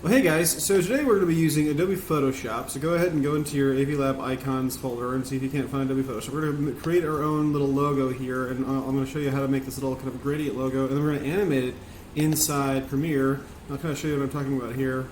Well, hey guys, so today we're going to be using Adobe Photoshop. So go ahead and go into your AV Lab icons folder and see if you can't find Adobe Photoshop. We're going to create our own little logo here, and I'm going to show you how to make this little kind of gradient logo, and then we're going to animate it inside Premiere. I'll kind of show you what I'm talking about here.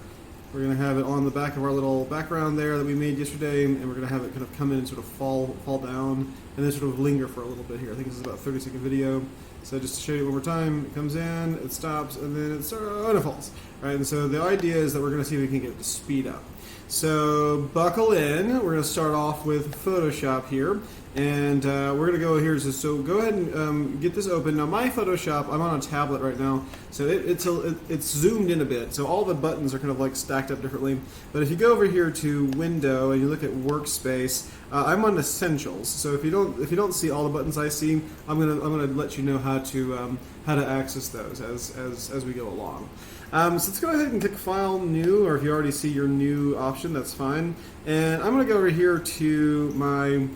We're going to have it on the back of our little background there that we made yesterday, and we're going to have it kind of come in and sort of fall down, and then sort of linger for a little bit here. I think this is about a 30-second video. So just to show you one more time, it comes in, it stops, and then it falls. Right, and so the idea is that we're going to see if we can get it to speed up. So buckle in. We're going to start off with Photoshop here, and we're going to go here. So go ahead and get this open. Now my Photoshop, I'm on a tablet right now, so it's zoomed in a bit. So all the buttons are kind of like stacked up differently. But if you go over here to Window and you look at Workspace, I'm on Essentials. So if you don't see all the buttons I see, I'm gonna let you know how to access those as we go along. So let's go ahead and click File, New, or if you already see your new option, that's fine. And I'm going to go over here to my,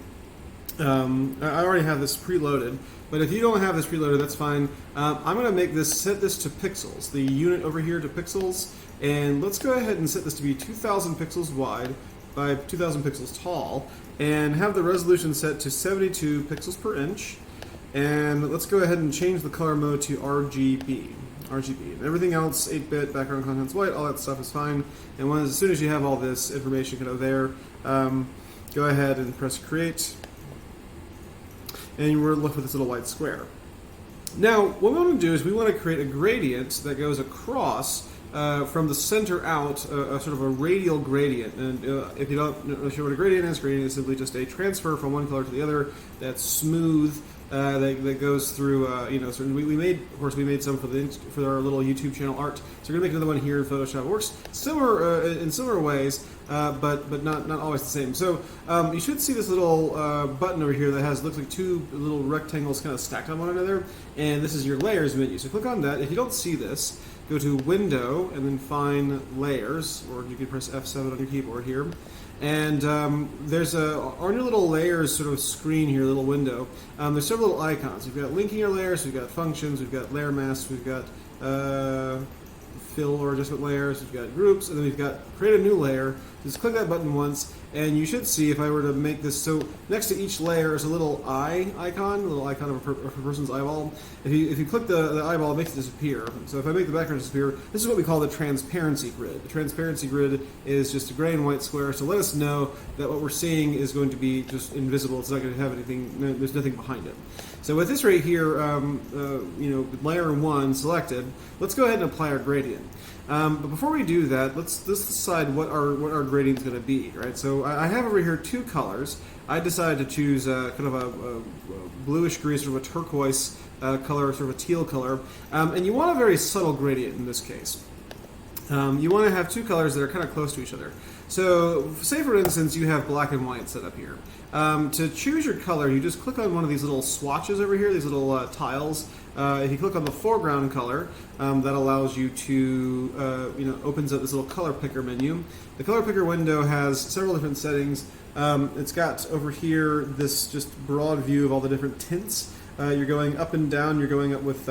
I already have this preloaded, but if you don't have this preloaded, that's fine. I'm going to set this to pixels, the unit over here to pixels, and let's go ahead and set this to be 2,000 pixels wide by 2,000 pixels tall, and have the resolution set to 72 pixels per inch. And let's go ahead and change the color mode to RGB. And everything else, 8-bit, background content's white, all that stuff is fine. And as soon as you have all this information kind of there, go ahead and press Create, and we're left with this little white square. Now, what we want to do is we want to create a gradient that goes across from the center out, sort of a radial gradient. And if you don't know what a gradient is simply just a transfer from one color to the other that's smooth. That goes through, so we made some for our little YouTube channel art. So we're gonna make another one here in Photoshop. It works similar in similar ways, but not always the same. So you should see this little button over here that looks like two little rectangles kind of stacked on one another, and this is your layers menu. So click on that. If you don't see this, go to Window and then find Layers, or you can press F7 on your keyboard here. And there's on your little layers sort of screen here, little window, there's several little icons. We've got linking your layers, we've got functions, we've got layer masks, we've got fill or adjustment layers, we've got groups, and then we've got create a new layer. Just click that button once, and you should see, if I were to make this, so next to each layer is a little eye icon, a little icon of a person's eyeball. If you click the eyeball, it makes it disappear. So if I make the background disappear, this is what we call the transparency grid. The transparency grid is just a gray and white square, so let us know that what we're seeing is going to be just invisible. It's not going to have anything, there's nothing behind it. So with this right here, layer 1 selected, let's go ahead and apply our gradient. But before we do that, let's decide what our gradient is going to be, right? So I have over here two colors. I decided to choose kind of a bluish green, sort of a turquoise color, sort of a teal color. And you want a very subtle gradient in this case. You want to have two colors that are kind of close to each other. So say for instance you have black and white set up here. To choose your color, you just click on one of these little swatches over here, these little tiles. If you click on the foreground color, that allows you to, opens up this little color picker menu. The color picker window has several different settings. It's got over here this just broad view of all the different tints. You're going up and down, you're going up with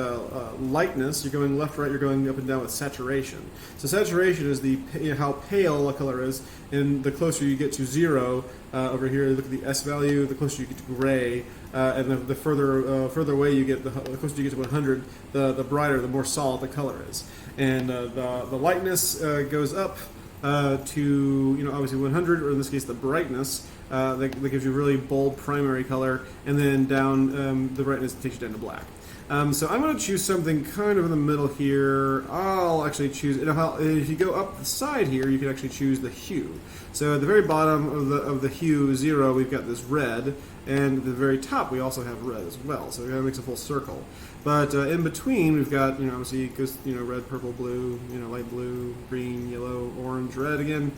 lightness, you're going left, right, you're going up and down with saturation. So saturation is how pale a color is, and the closer you get to 0, over here, look at the S value, the closer you get to gray, and the further away you get, the closer you get to 100, the brighter, the more solid the color is. And the lightness goes up to obviously 100, or in this case the brightness. That gives you really bold primary color, and then down the brightness takes you down to black. So I'm going to choose something kind of in the middle here. I'll actually choose, if you go up the side here, you can actually choose the hue. So at the very bottom of the hue 0, we've got this red, and at the very top we also have red as well. So it makes a full circle. But in between we've got, obviously it goes, red, purple, blue, light blue, green, yellow, orange, red again.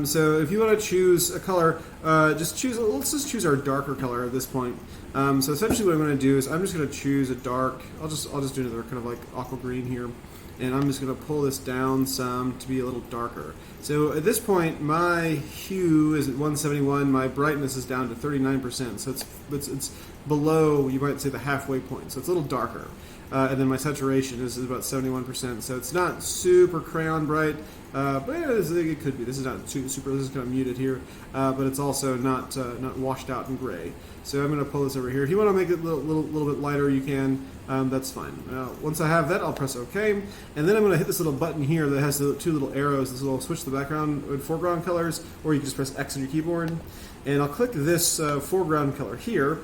So if you want to choose a color, let's just choose our darker color at this point. So essentially what I'm going to do is I'm just going to choose a dark, I'll just do another kind of like aqua green here. And I'm just going to pull this down some to be a little darker. So at this point, my hue is at 171, my brightness is down to 39%, so it's below, you might say, the halfway point, so it's a little darker. and then my saturation is about 71%. So it's not super crayon bright, but it could be. This is not too super. This is kind of muted here, but it's also not washed out in gray. So I'm going to pull this over here. If you want to make it a little bit lighter, you can. That's fine. Once I have that, I'll press OK, and then I'm going to hit this little button here that has the two little arrows. This will switch the background and foreground colors, or you can just press X on your keyboard, and I'll click this foreground color here,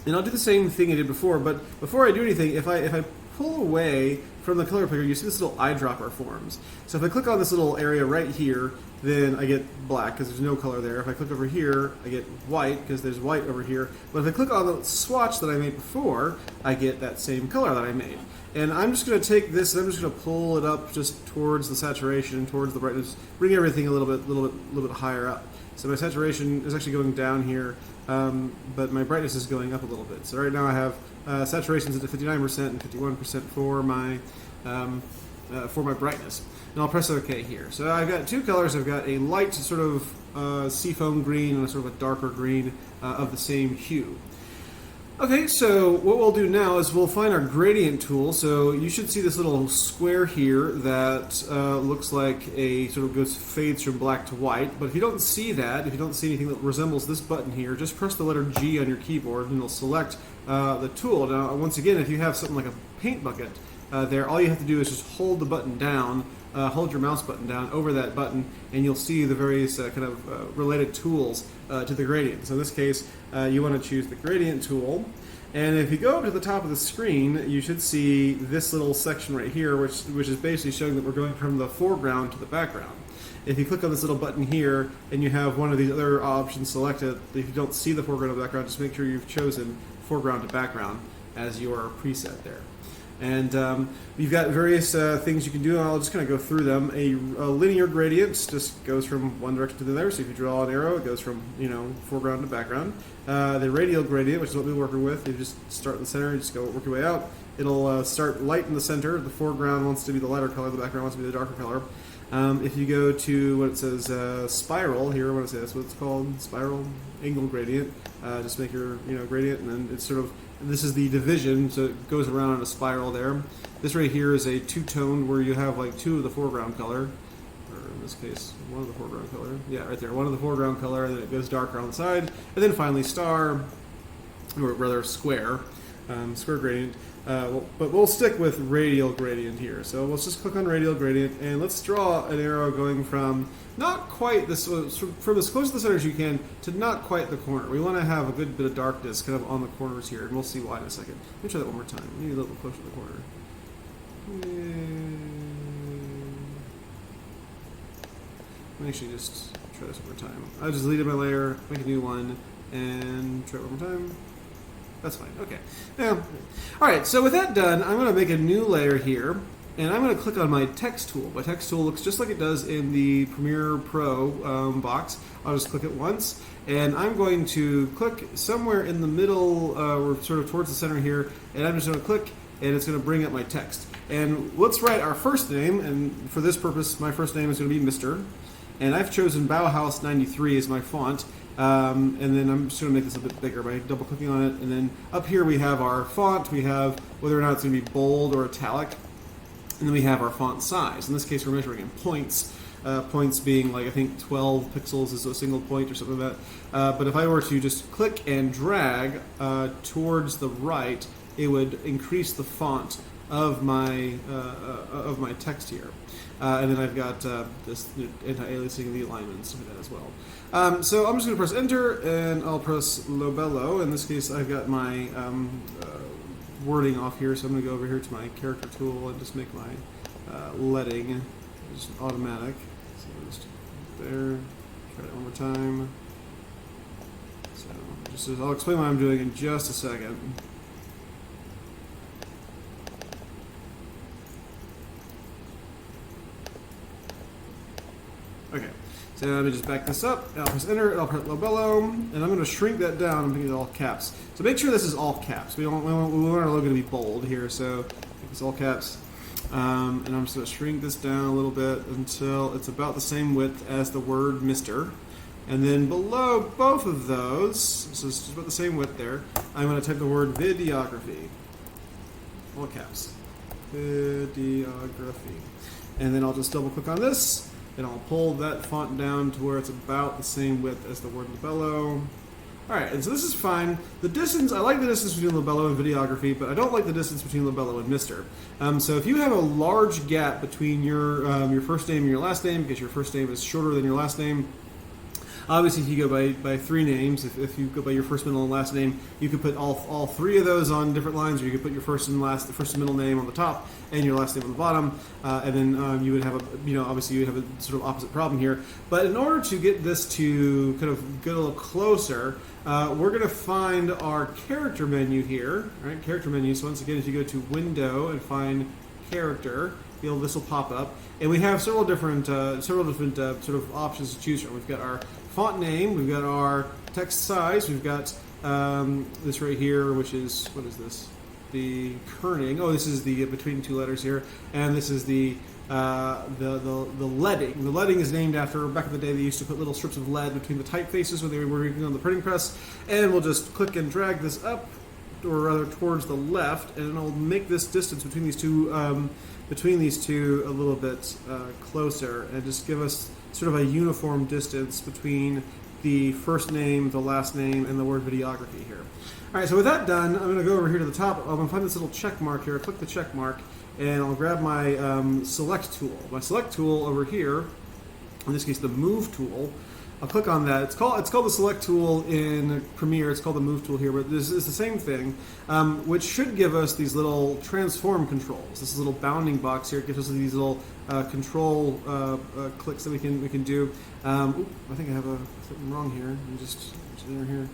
and I'll do the same thing I did before. But before I do anything, if I pull away from the color picker, you see this little eyedropper forms. So if I click on this little area right here, then I get black because there's no color there. If I click over here, I get white because there's white over here. But if I click on the swatch that I made before, I get that same color that I made. And I'm just going to take this and I'm just going to pull it up just towards the saturation, towards the brightness, bring everything a little bit higher up. So my saturation is actually going down here, but my brightness is going up a little bit. So right now I have saturations at 59% and 51% for my brightness. And I'll press OK here. So I've got two colors. I've got a light sort of seafoam green and a sort of a darker green of the same hue. Okay, so what we'll do now is we'll find our gradient tool. So you should see this little square here that looks like a sort of fades from black to white. But if you don't see that, if you don't see anything that resembles this button here, just press the letter G on your keyboard and it'll select the tool. Now, once again, if you have something like a paint bucket there, all you have to do is just hold the button down, hold your mouse button down over that button, and you'll see the various kind of related tools to the gradient. So in this case, you want to choose the gradient tool. And if you go to the top of the screen, you should see this little section right here, which is basically showing that we're going from the foreground to the background. If you click on this little button here and you have one of these other options selected, if you don't see the foreground or background, just make sure you've chosen foreground to background as your preset there. And you've got various things you can do, and I'll just kind of go through them. A linear gradient just goes from one direction to the other, so if you draw an arrow, it goes from foreground to background. The radial gradient, which is what we're working with, you just start in the center, you just go work your way out. It'll start light in the center, the foreground wants to be the lighter color, the background wants to be the darker color. If you go to what it says spiral here, what is it? That's what it's called, spiral angle gradient. Just make your gradient, and then it's sort of, this is the division, so it goes around in a spiral there. This right here is a two-tone where you have like two of the foreground color, or in this case, one of the foreground color. Yeah, right there, one of the foreground color, and then it goes darker on the side, and then finally star, or rather square, square gradient. But we'll stick with radial gradient here. So let's just click on radial gradient, and let's draw an arrow going from not quite this, from as close to the center as you can to not quite the corner. We want to have a good bit of darkness kind of on the corners here, and we'll see why in a second. Let me try that one more time. Maybe a little closer to the corner. Let me actually just try this one more time. I'll just delete my layer, make a new one, and try it one more time. That's fine. Okay. Yeah. All right. So with that done, I'm going to make a new layer here, and I'm going to click on my text tool. My text tool looks just like it does in the Premiere Pro box. I'll just click it once, and I'm going to click somewhere in the middle, or sort of towards the center here, and I'm just going to click, and it's going to bring up my text. And let's write our first name, and for this purpose, my first name is going to be Mr. And I've chosen Bauhaus 93 as my font. And then I'm just going to make this a bit bigger by double clicking on it, and then up here we have our font, we have whether or not it's going to be bold or italic, and then we have our font size. In this case we're measuring in points, points being like I think 12 pixels is a single point or something like that. But if I were to just click and drag towards the right, it would increase the font of my text here. And then I've got this anti-aliasing the alignment and stuff like that as well. So I'm just going to press Enter, and I'll press Lobello. In this case, I've got my wording off here, so I'm going to go over here to my character tool and just make my leading just automatic. So just there. Try it one more time. So I'll explain what I'm doing in just a second. Okay, so let me just back this up. I'll press Enter, and I'll press Lobello, and I'm going to shrink that down and make it all caps. So make sure this is all caps. We want our logo to be bold here, so make this all caps. And I'm just going to shrink this down a little bit until it's about the same width as the word Mr. And then below both of those, so it's just about the same width there, I'm going to type the word videography. all caps, videography. And then I'll just double click on this, and I'll pull that font down to where it's about the same width as the word labello. Alright, and so this is fine. The distance, I like the distance between labello and videography, but I don't like the distance between labello and Mr. So if you have a large gap between your first name and your last name, because your first name is shorter than your last name, obviously if you go by three names, if you go by your first, middle, and last name, you could put all three of those on different lines, or you could put your first and middle name on the top, and your last name on the bottom, and then you would have obviously you would have a sort of opposite problem here. But in order to get this to kind of get a little closer, we're going to find our character menu here, right? Character menu. So once again, if you go to Window and find Character, this will pop up, and we have several different sort of options to choose from. We've got our font name, we've got our text size, we've got this right here, which is, what is this? The kerning. Oh, this is the between two letters here, and this is the leading. The leading is named after, back in the day, they used to put little strips of lead between the typefaces when they were working on the printing press, and we'll just click and drag this up, or rather towards the left, and it'll make this distance between these two a little bit closer, and just give us sort of a uniform distance between the first name, the last name, and the word videography here. All right, so with that done, I'm going to go over here to the top. I'm going to find this little check mark here. Click the check mark, and I'll grab my select tool. My select tool over here, in this case the move tool, I'll click on that. It's called the select tool in Premiere. It's called the move tool here, but this is the same thing, which should give us these little transform controls. This little bounding box here gives us these little control clicks that we can do. I think I have something wrong here. I'm just in here.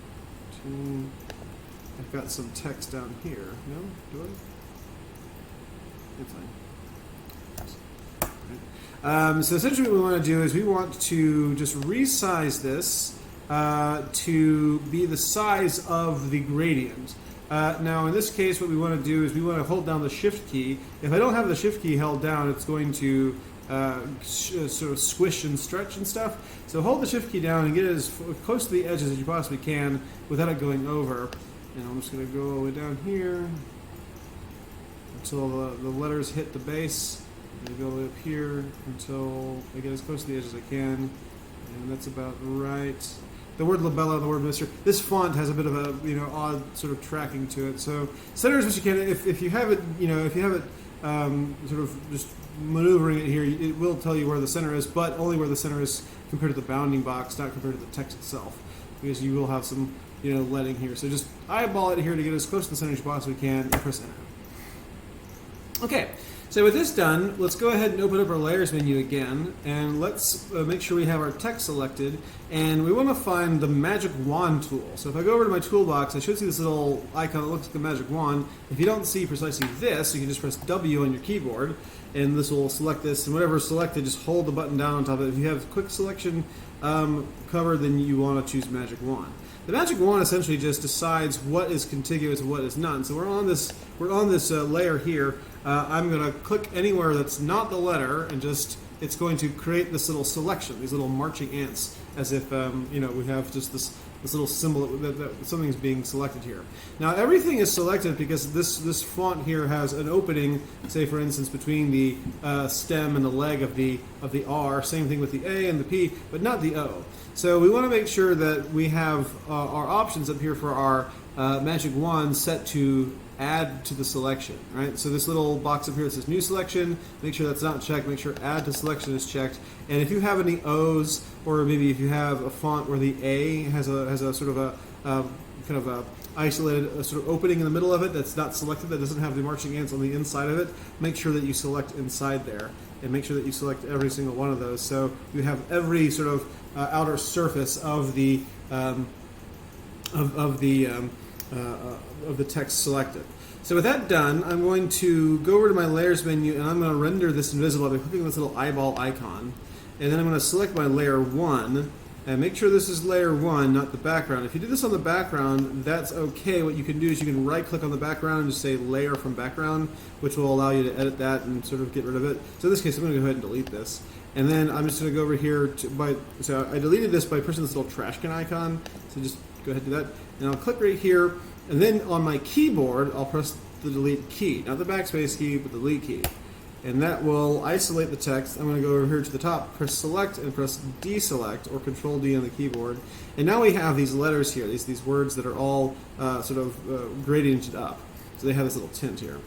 I've got some text down here. No, do I? It's fine. So essentially what we want to do is we want to just resize this to be the size of the gradient. Now in this case what we want to do is we want to hold down the shift key. If I don't have the shift key held down, it's going to sort of squish and stretch and stuff. So hold the shift key down and get it as close to the edges as you possibly can without it going over. And I'm just going to go all the way down here until the letters hit the base. I'm going to go up here until I get as close to the edge as I can, and that's about right. The word labello and the word Mr. This font has a bit of a odd sort of tracking to it. So center as much as you can. If you have it sort of just maneuvering it here, it will tell you where the center is, but only where the center is compared to the bounding box, not compared to the text itself, because you will have some leading here. So just eyeball it here to get as close to the center as you possibly can, and press enter. Okay. So with this done, let's go ahead and open up our layers menu again, and let's make sure we have our text selected, and we want to find the magic wand tool. So if I go over to my toolbox, I should see this little icon that looks like a magic wand. If you don't see precisely this, you can just press W on your keyboard, and this will select this, and whatever is selected, just hold the button down on top of it. If you have quick selection covered, then you want to choose magic wand. The magic wand essentially just decides what is contiguous and what is none. So we're on this layer here. I'm going to click anywhere that's not the letter, and it's going to create this little selection, these little marching ants, as if we have just this little symbol that something's being selected here. Now everything is selected because this font here has an opening, say for instance between the stem and the leg of the R. Same thing with the A and the P, but not the O. So we want to make sure that we have our options up here for our magic wand set to add to the selection, right? So this little box up here that says new selection, make sure that's not checked, make sure add to selection is checked. And if you have any O's, or maybe if you have a font where the A has a sort of a kind of a isolated sort of opening in the middle of it that's not selected, that doesn't have the marching ants on the inside of it, make sure that you select inside there, and make sure that you select every single one of those, so you have every sort of outer surface of the text selected. So with that done, I'm going to go over to my layers menu, and I'm going to render this invisible by clicking this little eyeball icon, and then I'm going to select my layer 1 and make sure this is layer 1, not the background. If you do this on the background, that's okay. What you can do is you can right click on the background and just say layer from background, which will allow you to edit that and sort of get rid of it. So in this case I'm going to go ahead and delete this, and then I'm just going to go over here so I deleted this by pressing this little trash can icon, so just go ahead and do that, and I'll click right here. And then on my keyboard, I'll press the delete key, not the backspace key, but the delete key. And that will isolate the text. I'm going to go over here to the top, press select, and press deselect, or control D on the keyboard. And now we have these letters here, these words that are all sort of gradiented up. So they have this little tint here.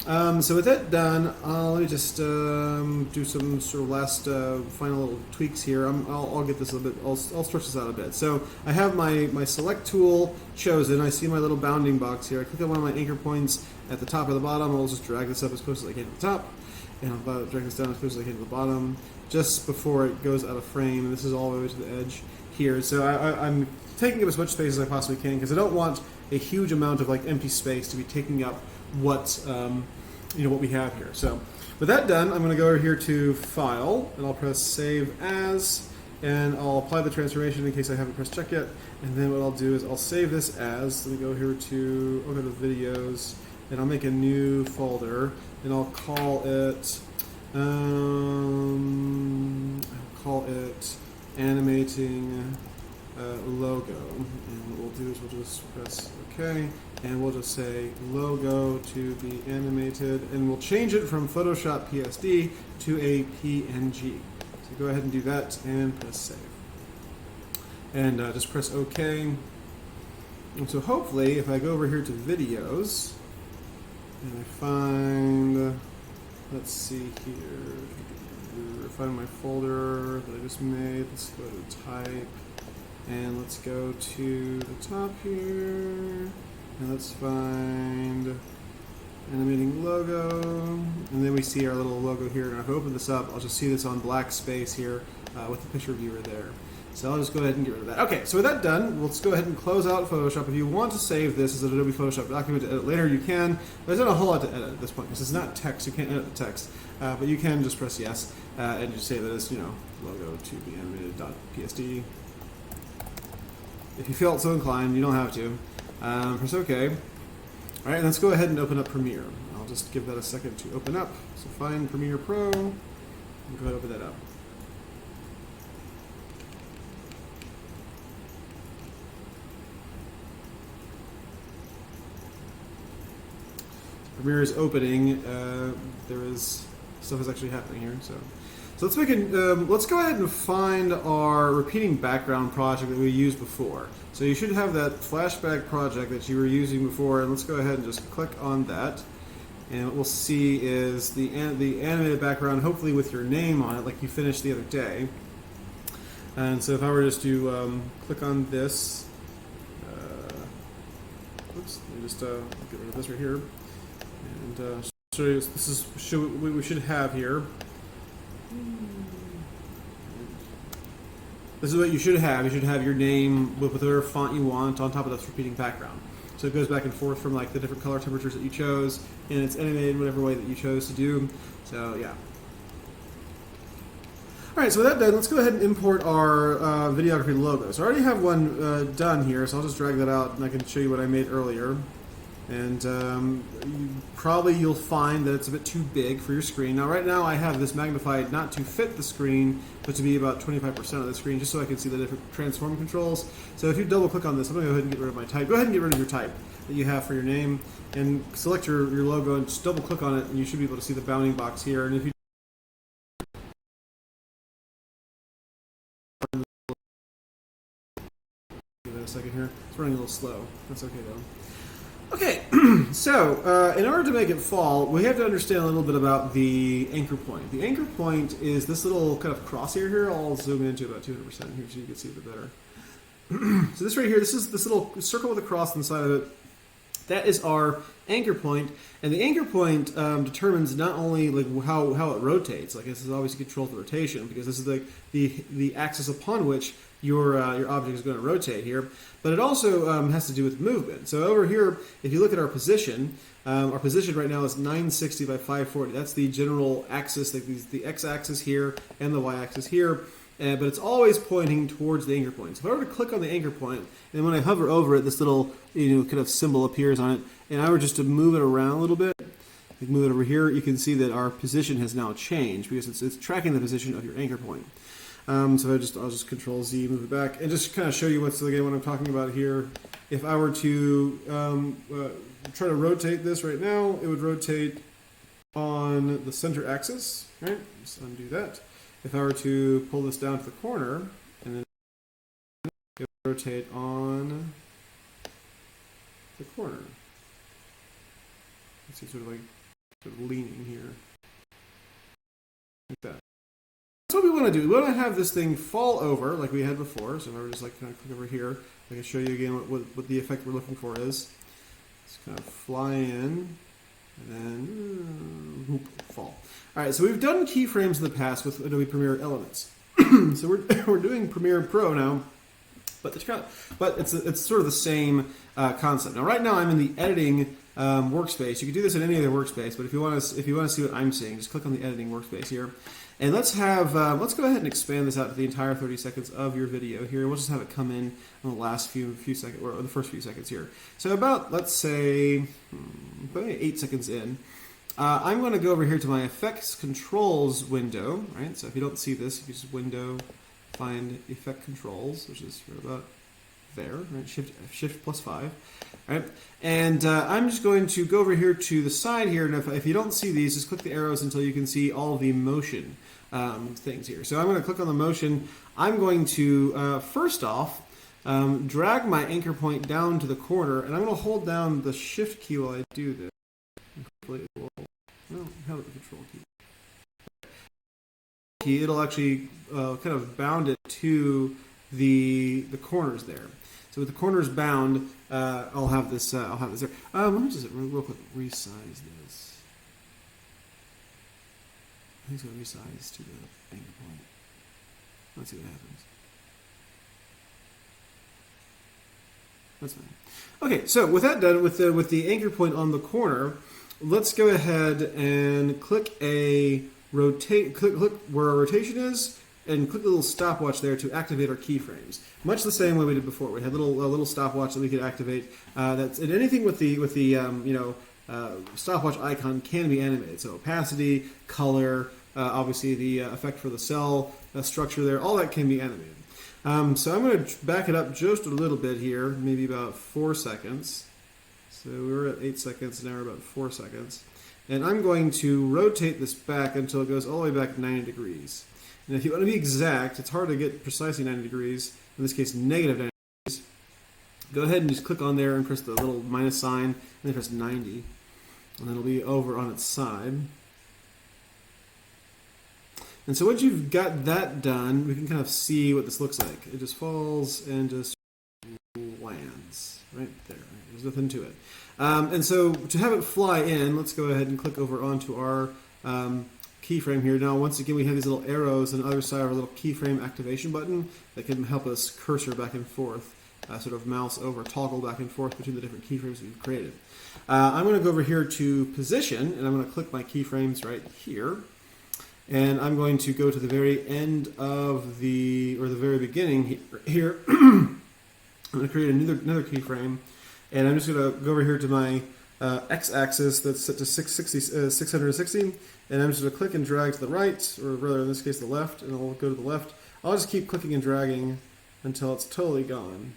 So with that done, let me just do some sort of last final little tweaks here. I'll get this a little bit, I'll stretch this out a bit. So I have my select tool chosen. I see my little bounding box here. I click on one of my anchor points at the top or the bottom. I'll just drag this up as close as I can to the top. And I'll drag this down as close as I can to the bottom, just before it goes out of frame. And this is all the way to the edge here. So I'm taking up as much space as I possibly can, because I don't want a huge amount of like empty space to be taking up what what we have here. So with that done, I'm going to go over here to File, and I'll press Save As, and I'll apply the transformation in case I haven't pressed check yet. And then what I'll do is I'll save this as. Let me go here to the videos, and I'll make a new folder, and I'll call it animating logo. And what we'll do is we'll just press OK, and we'll just say logo to be animated, and we'll change it from Photoshop PSD to a PNG. So go ahead and do that and press save. And just press OK. And so hopefully, if I go over here to videos, and I find, let's see here, find my folder that I just made. Let's go to type, and let's go to the top here, and let's find animating logo, and then we see our little logo here. And if I open this up, I'll just see this on black space here with the picture viewer there. So I'll just go ahead and get rid of that. Okay, so with that done, let's go ahead and close out Photoshop. If you want to save this as an Adobe Photoshop document to edit later, you can. There's not a whole lot to edit at this point, because it's not text. You can't edit the text. But you can just press yes and just save it as, logo to be animated.psd. If you felt so inclined, you don't have to. Press OK. All right, let's go ahead and open up Premiere. I'll just give that a second to open up. So find Premiere Pro, and go ahead and open that up. Premiere is opening. Stuff is actually happening here. So let's let's go ahead and find our repeating background project that we used before. So you should have that flashback project that you were using before, and let's go ahead and just click on that. And what we'll see is the animated background, hopefully with your name on it, like you finished the other day. And so if I were just to click on this, oops, let me just get rid of this right here. And show you, this is what we should have here. This is what you should have. You should have your name with whatever font you want on top of this repeating background. So it goes back and forth from like the different color temperatures that you chose, and it's animated whatever way that you chose to do. So yeah. All right, so with that done, let's go ahead and import our videography logo. So I already have one done here, so I'll just drag that out, and I can show you what I made earlier. And you'll find that it's a bit too big for your screen. Now right now I have this magnified not to fit the screen, but to be about 25% of the screen, just so I can see the different transform controls. So if you double click on this, I'm going to go ahead and get rid of my type. Go ahead and get rid of your type that you have for your name, and select your logo and just double click on it, and you should be able to see the bounding box here. And if you give it a second here, it's running a little slow. That's okay though. Okay, so in order to make it fall, we have to understand a little bit about the anchor point. The anchor point is this little kind of crosshair here. I'll zoom into about 200% here so you can see it a bit better. So this right here, this is this little circle with a cross inside of it. That is our anchor point, and the anchor point determines not only like how it rotates. Like this is obviously controls the rotation, because this is the axis upon which your object is going to rotate here, but it also has to do with movement. So over here, if you look at our position right now is 960 by 540. That's the general axis, like the x-axis here and the y-axis here, but it's always pointing towards the anchor point. So if I were to click on the anchor point, and when I hover over it, this little kind of symbol appears on it, and I were just to move it around a little bit, like move it over here, you can see that our position has now changed because it's tracking the position of your anchor point. So I'll just Control Z, move it back, and just kind of show you what I'm talking about here. If I were to try to rotate this right now, it would rotate on the center axis, right? Let's undo that. If I were to pull this down to the corner, and then it would rotate on the corner. Let's see, sort of leaning here, like that. That's what we want to do. We want to have this thing fall over like we had before. So if I were just like kind of click over here, I can show you again what the effect we're looking for is. Just kind of fly in and then whoop, fall. All right, so we've done keyframes in the past with Adobe Premiere Elements. So we're doing Premiere Pro now, but it's sort of the same concept. Now, right now I'm in the editing workspace. You can do this in any other workspace, but if you want to see what I'm seeing, just click on the editing workspace here. And let's go ahead and expand this out to the entire 30 seconds of your video here. We'll just have it come in the last few seconds, or the first few seconds here. So about, let's say, about 8 seconds in, I'm going to go over here to my Effects Controls window, right? So if you don't see this, you can just window, find Effect Controls, which is right about there, right? Shift plus 5, right? And I'm just going to go over here to the side here, and if you don't see these, just click the arrows until you can see all of the motion things here. So I'm going to click on the motion. I'm going to, first off, drag my anchor point down to the corner, and I'm going to hold down the Shift key while I do this. Hopefully it will, no, how about the Control key? It'll actually kind of bound it to the corners there. So with the corners bound, I'll have this there. Let me just real quick resize this. I think it's going to resize to the anchor point. Let's see what happens. That's fine. Okay, so with that done, with the anchor point on the corner, let's go ahead and click a rotate. Click where our rotation is, and click the little stopwatch there to activate our keyframes. Much the same way we did before. We had a little stopwatch that we could activate. And anything with the stopwatch icon can be animated. So opacity, color, obviously the effect for the cell structure there, all that can be animated. So I'm going to back it up just a little bit here, maybe about 4 seconds. So we were at 8 seconds, now we're about 4 seconds. And I'm going to rotate this back until it goes all the way back 90 degrees. And if you want to be exact, it's hard to get precisely 90 degrees, in this case negative 90 degrees. Go ahead and just click on there and press the little minus sign, and then press 90. And then it'll be over on its side. And so once you've got that done, we can kind of see what this looks like. It just falls and just lands right there. There's nothing to it. And so to have it fly in, let's go ahead and click over onto our keyframe here. Now, once again, we have these little arrows on the other side of our little keyframe activation button that can help us cursor back and forth, sort of mouse over, toggle back and forth between the different keyframes that we've created. I'm going to go over here to position, and I'm going to click my keyframes right here. And I'm going to go to the very end of the very beginning here. I'm going to create another keyframe, and I'm just going to go over here to my x-axis that's set to 660, and I'm just going to click and drag to the right, or rather in this case the left, and I'll go to the left. I'll just keep clicking and dragging until it's totally gone.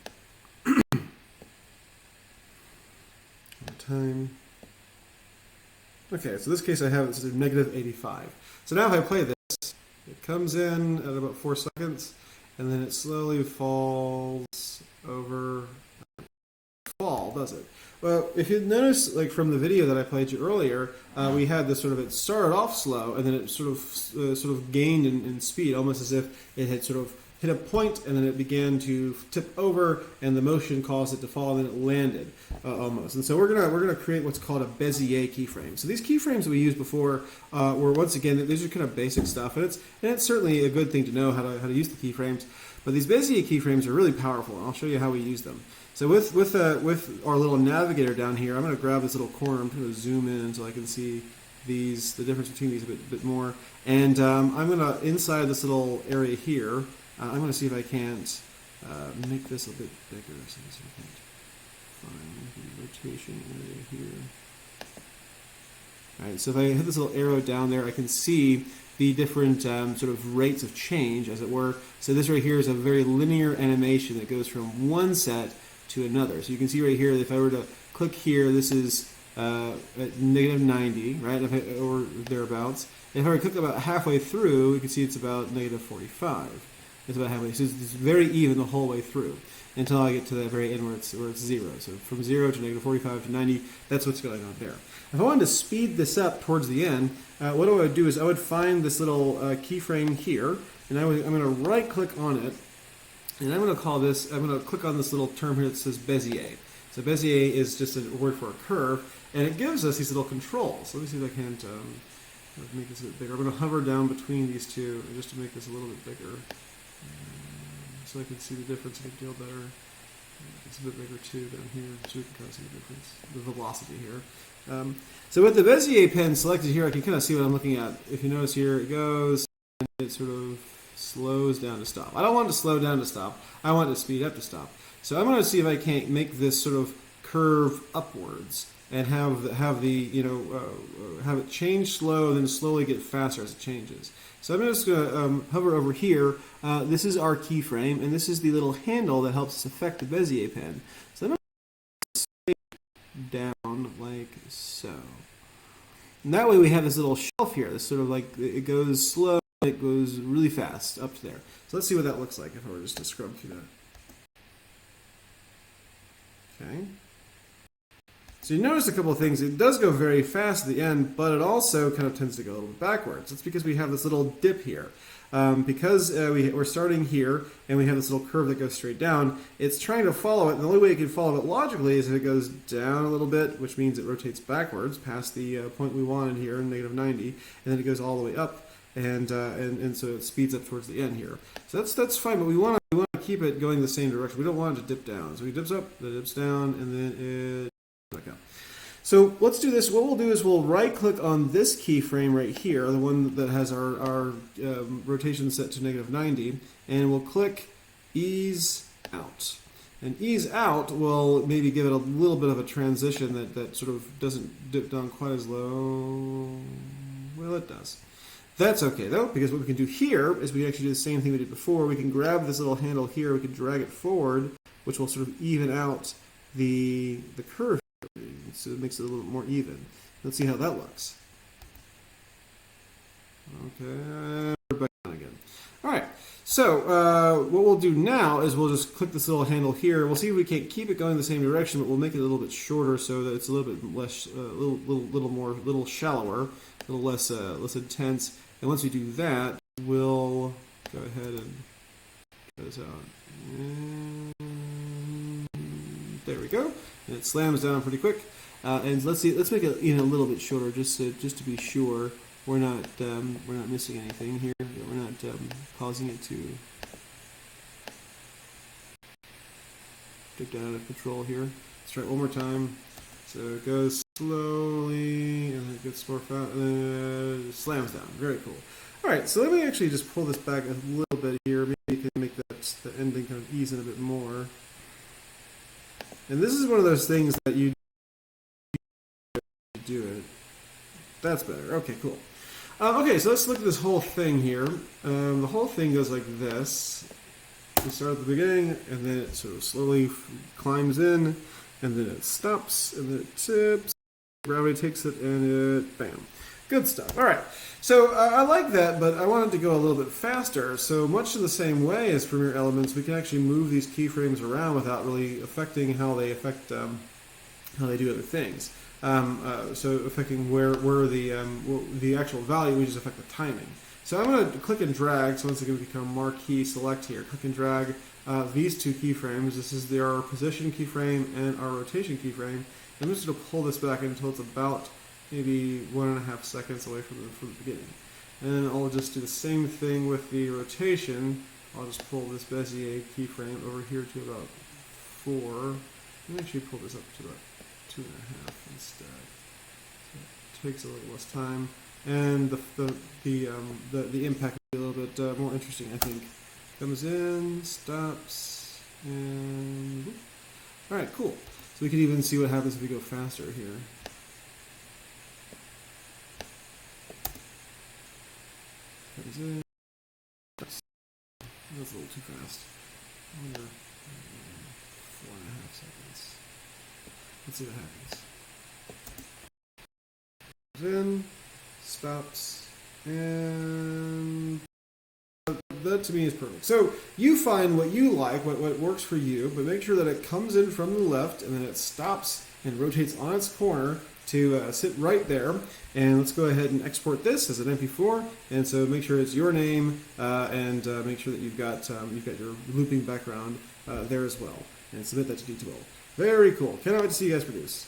Time. Okay, so this case I have it at negative 85. So now if I play this, it comes in at about 4 seconds, and then it slowly falls over. Fall, does it? Well, if you notice, like from the video that I played you earlier, we had this sort of, it started off slow, and then it sort of gained in speed, almost as if it had sort of hit a point, and then it began to tip over, and the motion caused it to fall, and then it landed almost. And so we're gonna create what's called a Bezier keyframe. So these keyframes that we used before were, once again, these are kind of basic stuff, and it's certainly a good thing to know how to use the keyframes. But these Bezier keyframes are really powerful, and I'll show you how we use them. So with our little navigator down here, I'm going to grab this little corner. I'm going to zoom in until I can see the difference between these a bit more. And I'm going to, inside this little area here, I'm going to see if I can't make this a bit bigger. So I can find the rotation area here. All right, so if I hit this little arrow down there, I can see the different sort of rates of change, as it were. So this right here is a very linear animation that goes from one set to another. So you can see right here, if I were to click here, this is at negative 90, right, or thereabouts. If I were to click about halfway through, you can see it's about negative 45. It's about halfway. So it's very even the whole way through until I get to the very end where it's 0. So from 0 to negative 45 to 90, that's what's going on there. If I wanted to speed this up towards the end, what I would do is I would find this little keyframe here, and I'm going to right-click on it, and I'm going to call this, I'm going to click on this little term here that says Bezier. So Bezier is just a word for a curve, and it gives us these little controls. So let me see if I can't make this a bit bigger. I'm going to hover down between these two just to make this a little bit bigger, so I can see the difference a good deal better. It's a bit bigger too down here, so we can kind of see the difference, the velocity here. So with the Bezier pen selected here, I can kind of see what I'm looking at. If you notice here, it goes and it sort of slows down to stop. I don't want it to slow down to stop. I want it to speed up to stop. So I'm going to see if I can't make this sort of curve upwards and have it change slow, then slowly get faster as it changes. So I'm just going to hover over here. This is our keyframe, and this is the little handle that helps us affect the Bezier pen. So I'm going to scale down like so. And that way we have this little shelf here. This sort of like, it goes slow, it goes really fast up to there. So let's see what that looks like if I were just to scrub through that. Okay. So you notice a couple of things. It does go very fast at the end, but it also kind of tends to go a little bit backwards. It's because we have this little dip here. Because we're starting here and we have this little curve that goes straight down, it's trying to follow it. And the only way it can follow it logically is if it goes down a little bit, which means it rotates backwards past the point we wanted here, negative 90, and then it goes all the way up, and so it speeds up towards the end here. So that's fine, but we want to keep it going the same direction. We don't want it to dip down. So it dips up, then it dips down, and then it back up. So let's do this. What we'll do is we'll right-click on this keyframe right here, the one that has our rotation set to negative 90, and we'll click Ease Out. And Ease Out will maybe give it a little bit of a transition that sort of doesn't dip down quite as low. Well, it does. That's okay though, because what we can do here is we can actually do the same thing we did before. We can grab this little handle here, we can drag it forward, which will sort of even out the curve. So it makes it a little more even. Let's see how that looks. Okay, we're back on again. All right, so what we'll do now is we'll just click this little handle here. We'll see if we can't keep it going the same direction, but we'll make it a little bit shorter so that it's a little bit less, little shallower, a little less intense. And once we do that, we'll go ahead and get this out. And there we go. And it slams down pretty quick. And let's make it a little bit shorter, just to be sure we're not missing anything here. We're not causing it to get out of control here. Let's try it one more time. So it goes slowly, and then it gets more fast, and then it slams down. Very cool. All right, so let me actually just pull this back a little bit here. Maybe you can make the ending kind of ease in a bit more. And this is one of those things that you do it. That's better. Okay, cool. Okay, so let's look at this whole thing here. The whole thing goes like this. We start at the beginning, and then it sort of slowly climbs in, and then it stops, and then it tips. Gravity takes it, and it, bam. Good stuff. All right. So I like that, but I want it to go a little bit faster. So much in the same way as Premiere Elements, we can actually move these keyframes around without really affecting how they affect how they do other things. So affecting where the actual value, we just affect the timing. So I'm going to click and drag. So once again, we become marquee select here. Click and drag these two keyframes. This is our position keyframe and our rotation keyframe. I'm just going to pull this back until it's about maybe 1.5 seconds away from the beginning. And then I'll just do the same thing with the rotation. I'll just pull this Bezier keyframe over here to about 4. Let me actually pull this up to about 2.5 instead. So it takes a little less time, and the impact will be a little bit more interesting, I think. Comes in, stops, and whoop. All right, cool. So we can even see what happens if we go faster here. Comes in. That's a little too fast. I wonder, 4.5 seconds. Let's see what happens. Comes in, stops, and that to me is perfect. So you find what you like, what works for you, but make sure that it comes in from the left and then it stops and rotates on its corner to sit right there. And let's go ahead and export this as an MP4. And so make sure it's your name and make sure that you've got your looping background there as well. And submit that to D2L. Very cool. Cannot wait to see you guys produce.